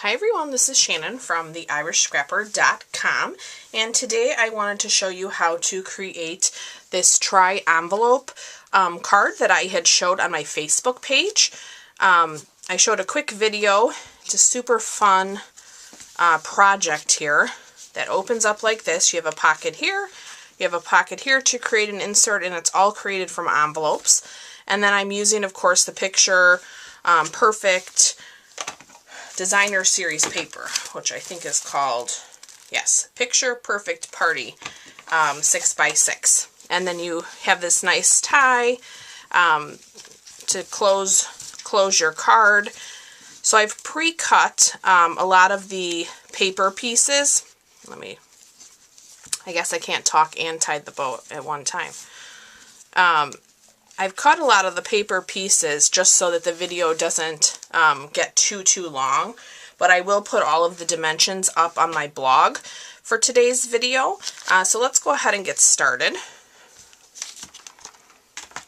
Hi everyone, this is Shannon from theirishscrapper.com, and today I wanted to show you how to create this tri-envelope card that I had showed on my Facebook page. I showed a quick video. It's a super fun project here that opens up like this. You have a pocket here, you have a pocket here to create an insert, and it's all created from envelopes. And then I'm using, of course, the Picture Perfect Designer Series paper, which I think is called, yes, Picture Perfect Party 6x6. And then you have this nice tie to close your card. So I've pre-cut a lot of the paper pieces. I guess I can't talk and tie the bow at one time. I've cut a lot of the paper pieces just so that the video doesn't get too long, but I will put all of the dimensions up on my blog for today's video. So let's go ahead and get started.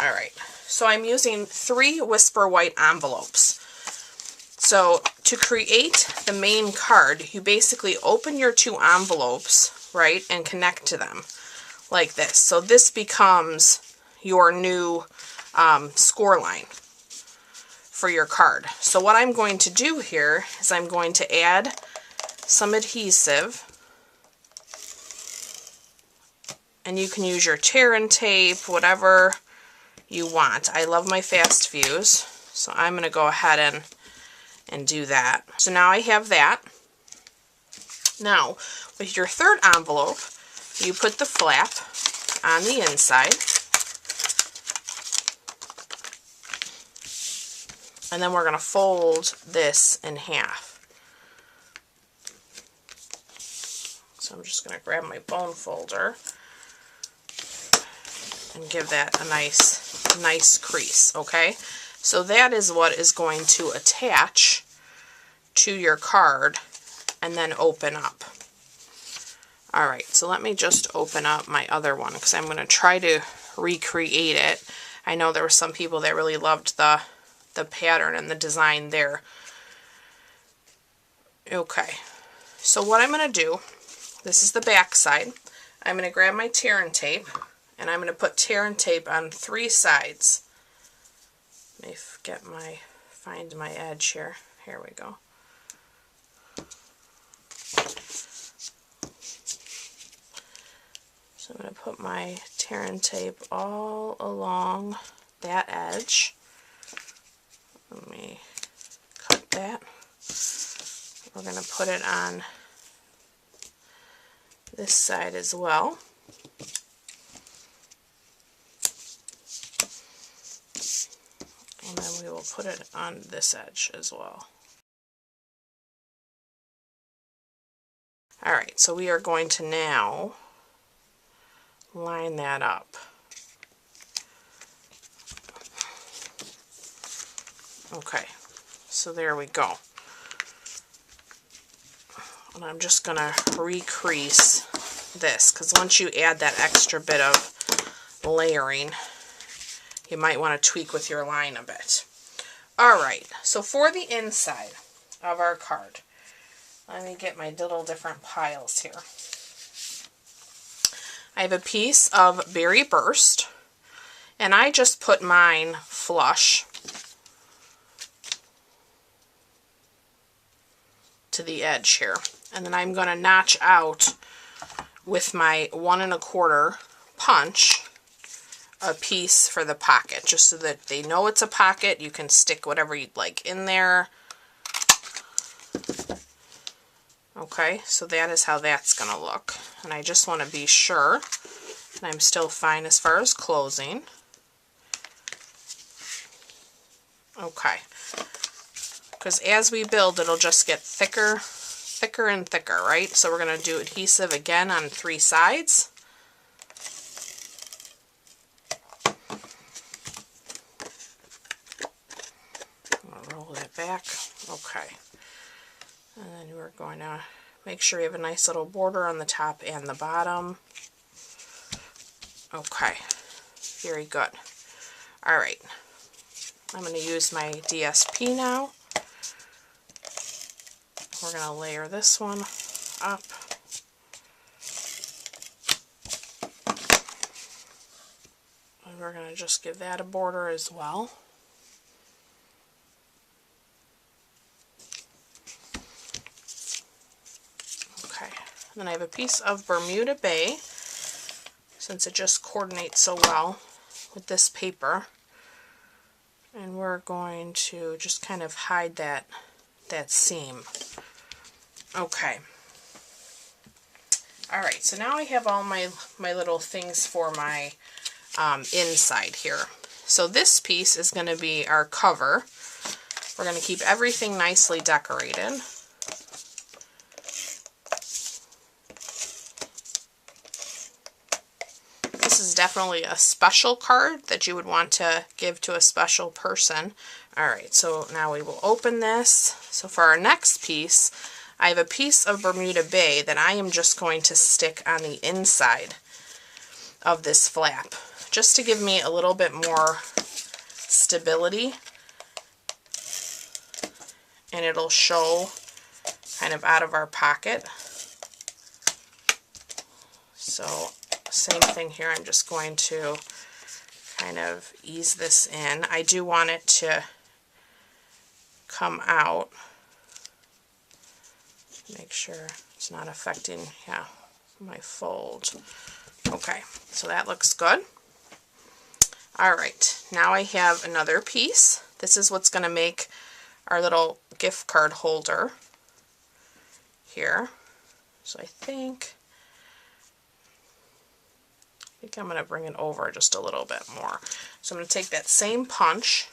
Alright, so I'm using 3 Whisper White envelopes. So to create the main card, you basically open your 2 envelopes, right, and connect to them like this. So this becomes your new score line for your card. So what I'm going to do here is I'm going to add some adhesive, and you can use your tear and tape, whatever you want. I love my fast fuse, so I'm going to go ahead and do that. So now I have that. Now with your 3rd envelope, you put the flap on the inside. And then we're going to fold this in half. So I'm just going to grab my bone folder and give that a nice crease, okay? So that is what is going to attach to your card and then open up. Alright, so let me just open up my other one because I'm going to try to recreate it. I know there were some people that really loved the pattern and the design there. Okay, so what I'm going to do, this is the back side. I'm going to grab my tear and tape, and I'm going to put tear and tape on 3 sides. Let me find my edge here. Here we go. So I'm going to put my tear and tape all along that edge. Let me cut that. We're going to put it on this side as well. And then we will put it on this edge as well. Alright, so we are going to now line that up. Okay, so there we go. And I'm just going to recrease this, because once you add that extra bit of layering, you might want to tweak with your line a bit. Alright, so for the inside of our card, let me get my little different piles here. I have a piece of Berry Burst, and I just put mine flush to the edge here, and then I'm going to notch out with my 1 1/4 punch a piece for the pocket, just so that they know it's a pocket. You can stick whatever you'd like in there. Okay, so that is how that's going to look, and I just want to be sure that I'm still fine as far as closing. Okay, because as we build, it'll just get thicker and thicker, right? So we're going to do adhesive again on 3 sides. I'll roll that back. Okay. And then we're going to make sure we have a nice little border on the top and the bottom. Okay. Very good. Alright. I'm going to use my DSP now. We're going to layer this one up. And we're going to just give that a border as well. Okay, and then I have a piece of Bermuda Bay, since it just coordinates so well with this paper. And we're going to just kind of hide that seam. Okay. Alright, so now I have all my little things for my inside here. So this piece is going to be our cover. We're going to keep everything nicely decorated. This is definitely a special card that you would want to give to a special person. Alright, so now we will open this. So for our next piece, I have a piece of Bermuda Bay that I am just going to stick on the inside of this flap, just to give me a little bit more stability, and it'll show kind of out of our pocket. So same thing here, I'm just going to kind of ease this in. I do want it to come out. Make sure it's not affecting, my fold. Okay, so that looks good. Alright, now I have another piece. This is what's going to make our little gift card holder here. So I think I'm going to bring it over just a little bit more. So I'm going to take that same punch.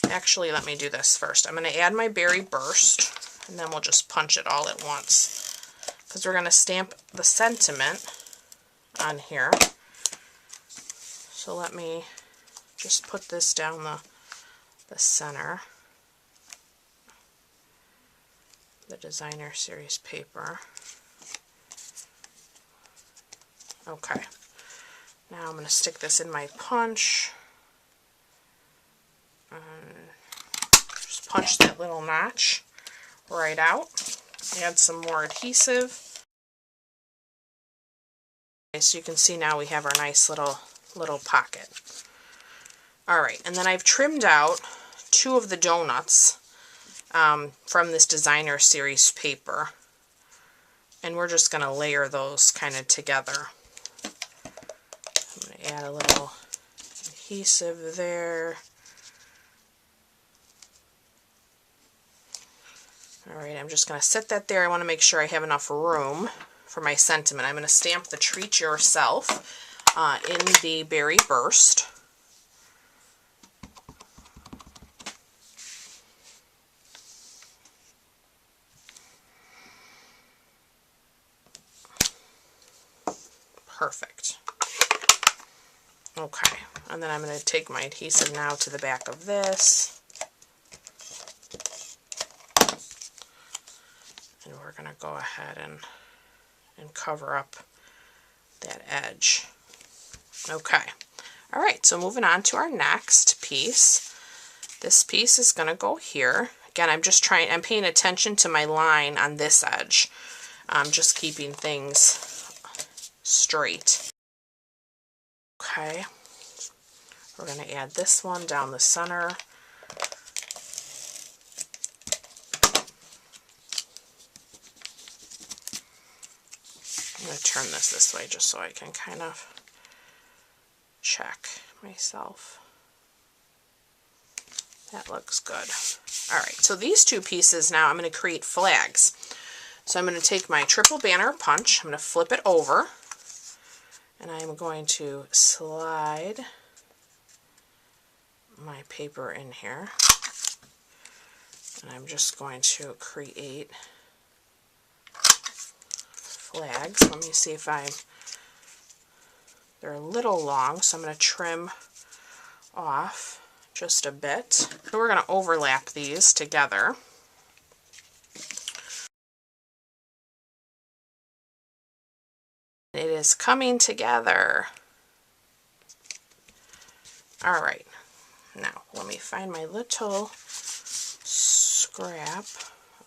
Actually, let me do this first. I'm going to add my berry burst, and then we'll just punch it all at once, because we're going to stamp the sentiment on here. So let me just put this down the center, the designer series paper. Okay, now I'm going to stick this in my punch and just punch that little notch right out. Add some more adhesive. Okay, so you can see now we have our nice little pocket. Alright, and then I've trimmed out 2 of the donuts from this designer series paper, and we're just going to layer those kind of together. I'm going to add a little adhesive there. Alright, I'm just going to set that there. I want to make sure I have enough room for my sentiment. I'm going to stamp the Treat Yourself in the Berry Burst. Perfect. Okay, and then I'm going to take my adhesive now to the back of this. And we're going to go ahead and cover up that edge. Okay. Alright, so moving on to our next piece. This piece is going to go here. Again, I'm paying attention to my line on this edge. Just keeping things straight. Okay. We're going to add this one down the center. I'm going to turn this way just so I can kind of check myself. That looks good. Alright, so these 2 pieces now I'm going to create flags. So I'm going to take my triple banner punch, I'm going to flip it over, and I'm going to slide my paper in here. And I'm just going to create flags. Let me see if they're a little long, so I'm going to trim off just a bit. So we're going to overlap these together. It is coming together. Alright, now let me find my little scrap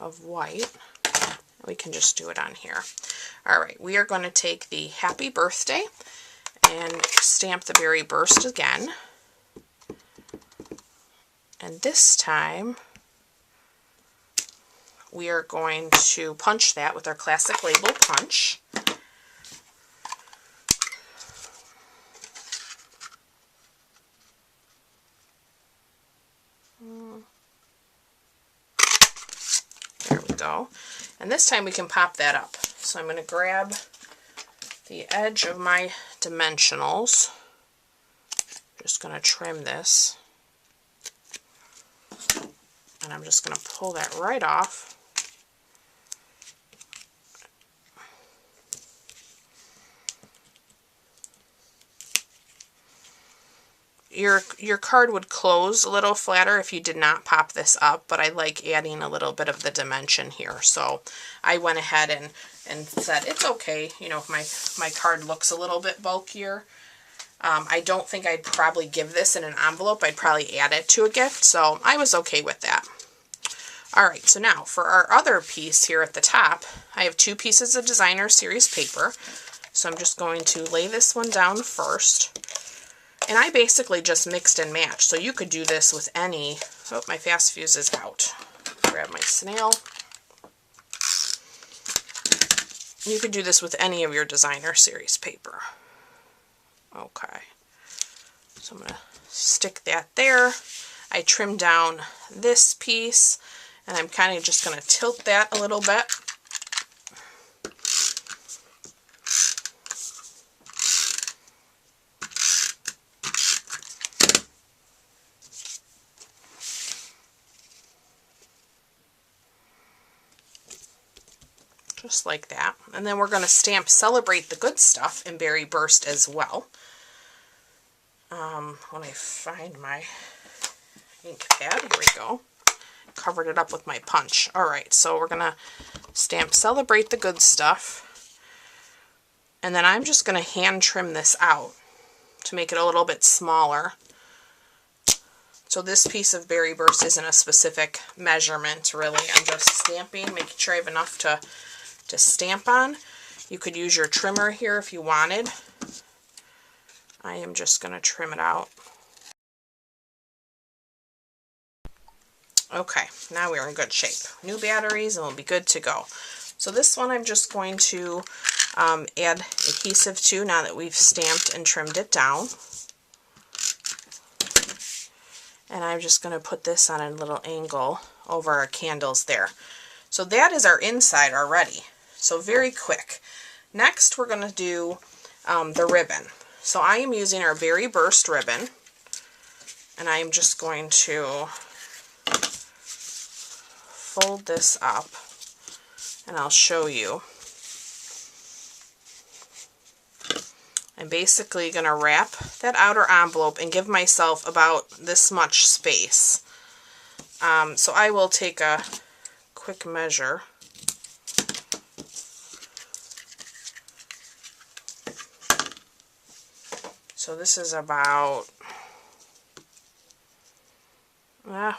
of white. We can just do it on here. Alright, we are going to take the Happy Birthday and stamp the Berry Burst again. And this time we are going to punch that with our classic label punch. There we go. And this time we can pop that up. So I'm going to grab the edge of my dimensionals. Just going to trim this. And I'm just going to pull that right off. Your card would close a little flatter if you did not pop this up, but I like adding a little bit of the dimension here. So I went ahead and said it's okay, you know, if my card looks a little bit bulkier. I don't think I'd probably give this in an envelope. I'd probably add it to a gift, so I was okay with that. Alright, so now for our other piece here at the top, I have 2 pieces of Designer Series paper. So I'm just going to lay this one down first. And I basically just mixed and matched. So you could do this with any... Oh, my fast fuse is out. Grab my snail. You could do this with any of your Designer Series paper. Okay. So I'm going to stick that there. I trimmed down this piece. And I'm kind of just going to tilt that a little bit. Just like that. And then we're going to stamp Celebrate the Good Stuff in Berry Burst as well. When I find my ink pad, here we go. Covered it up with my punch. Alright, so we're going to stamp Celebrate the Good Stuff. And then I'm just going to hand trim this out to make it a little bit smaller. So this piece of Berry Burst isn't a specific measurement, really. I'm just stamping, making sure I have enough to stamp on. You could use your trimmer here if you wanted. I am just going to trim it out. Okay, now we're in good shape. New batteries and we'll be good to go. So this one I'm just going to add adhesive to now that we've stamped and trimmed it down. And I'm just going to put this on a little angle over our candles there. So that is our inside already. So very quick. Next we're going to do the ribbon. So I am using our Berry Burst ribbon. And I am just going to fold this up. And I'll show you. I'm basically going to wrap that outer envelope and give myself about this much space. So I will take a quick measure. So this is about 4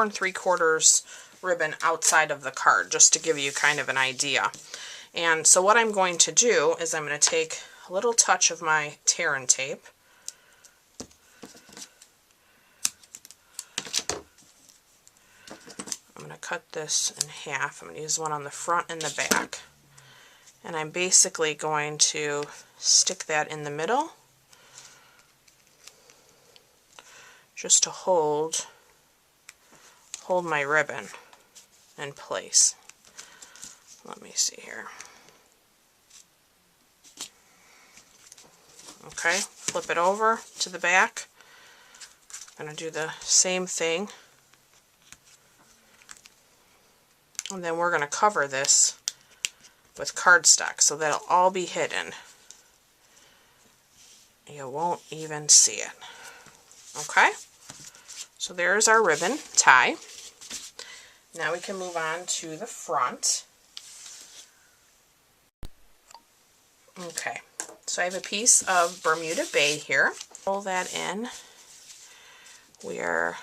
3/4 ribbon outside of the card, just to give you kind of an idea. And so what I'm going to do is I'm going to take a little touch of my tear and tape. I'm going to cut this in half. I'm going to use one on the front and the back. And I'm basically going to stick that in the middle just to hold my ribbon in place. Let me see here. Okay, flip it over to the back. I'm going to do the same thing. And then we're going to cover this with cardstock so that'll all be hidden. You won't even see it. Okay, so there's our ribbon tie. Now we can move on to the front. Okay, so I have a piece of Bermuda Bay here. Roll that in. We are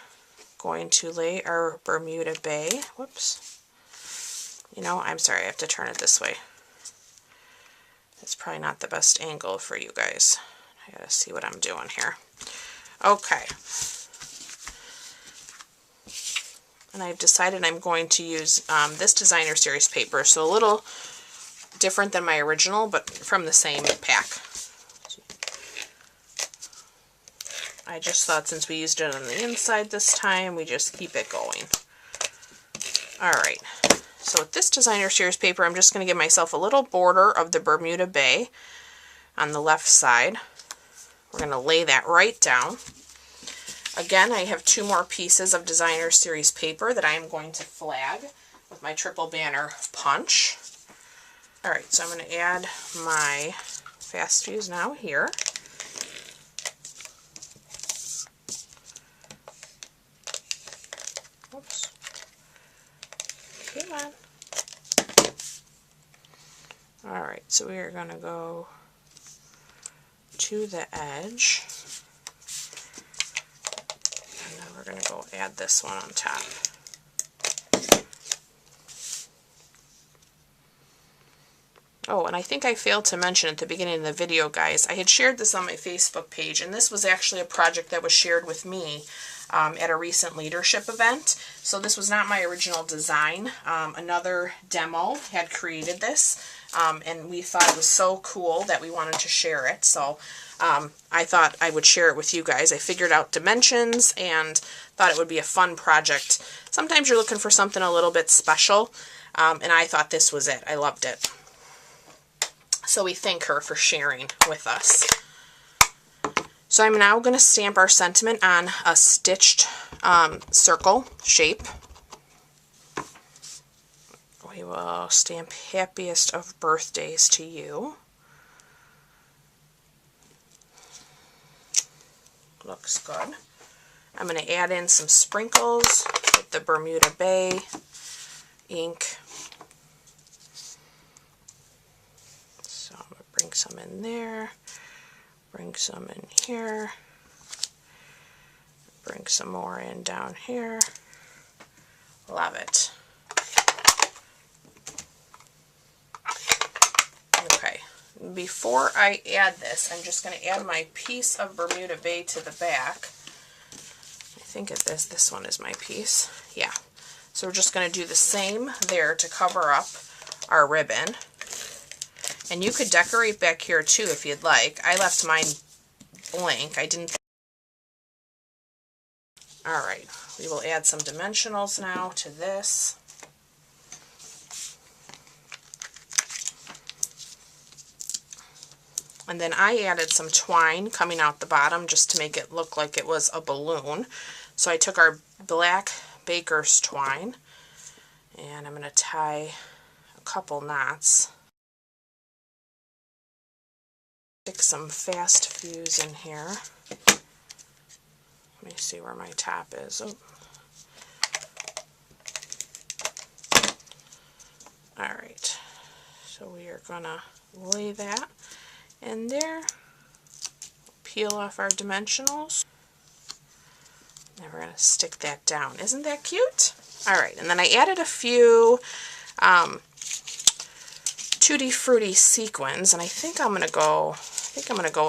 going to lay our Bermuda Bay, whoops, You know, I'm sorry, I have to turn it this way. It's probably not the best angle for you guys. I gotta see what I'm doing here. Okay. And I've decided I'm going to use this designer series paper, so a little different than my original, but from the same pack. I just thought since we used it on the inside this time, we just keep it going. Alright, so with this designer series paper, I'm just going to give myself a little border of the Bermuda Bay on the left side. We're going to lay that right down. Again, I have 2 more pieces of designer series paper that I am going to flag with my triple banner punch. Alright, so I'm going to add my fast fuse now here. Oops. Come on. Alright, so we are going to go to the edge. And then we're going to go add this one on top. Oh, and I think I failed to mention at the beginning of the video, guys, I had shared this on my Facebook page, and this was actually a project that was shared with me at a recent leadership event. So this was not my original design. Another demo had created this, and we thought it was so cool that we wanted to share it. So I thought I would share it with you guys. I figured out dimensions and thought it would be a fun project. Sometimes you're looking for something a little bit special, and I thought this was it. I loved it. So we thank her for sharing with us. So I'm now going to stamp our sentiment on a stitched circle shape. We will stamp happiest of birthdays to you. Looks good. I'm going to add in some sprinkles with the Bermuda Bay ink. So I'm going to bring some in there. Bring some in here, bring some more in down here. Love it. Okay, before I add this, I'm just going to add my piece of Bermuda Bay to the back. I think this one is my piece. Yeah. So we're just going to do the same there to cover up our ribbon. And you could decorate back here too if you'd like. I left mine blank. I didn't. Alright, we will add some dimensionals now to this. And then I added some twine coming out the bottom just to make it look like it was a balloon. So I took our black baker's twine and I'm going to tie a couple knots. Stick some fast fuse in here. Let me see where my top is. Oh. Alright, so we are going to lay that in there, peel off our dimensionals, and we're going to stick that down. Isn't that cute? Alright, and then I added a few Tutti-Frutti Sequins, and I think I'm going to go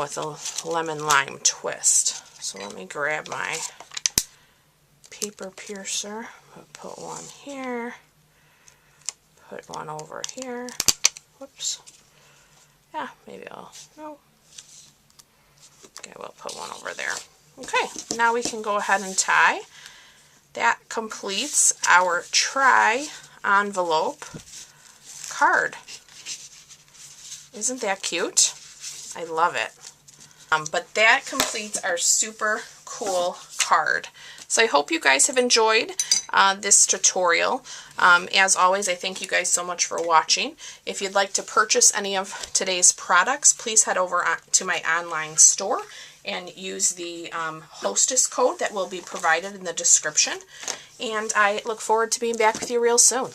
with a lemon lime twist. So let me grab my paper piercer. I'll put one here, put one over here. Whoops. Yeah, maybe no. Okay, we'll put one over there. Okay, now we can go ahead and tie. That completes our tri-envelope card. Isn't that cute? I love it. But that completes our super cool card. So I hope you guys have enjoyed this tutorial. As always, I thank you guys so much for watching. If you'd like to purchase any of today's products, please head over to my online store and use the hostess code that will be provided in the description. And I look forward to being back with you real soon.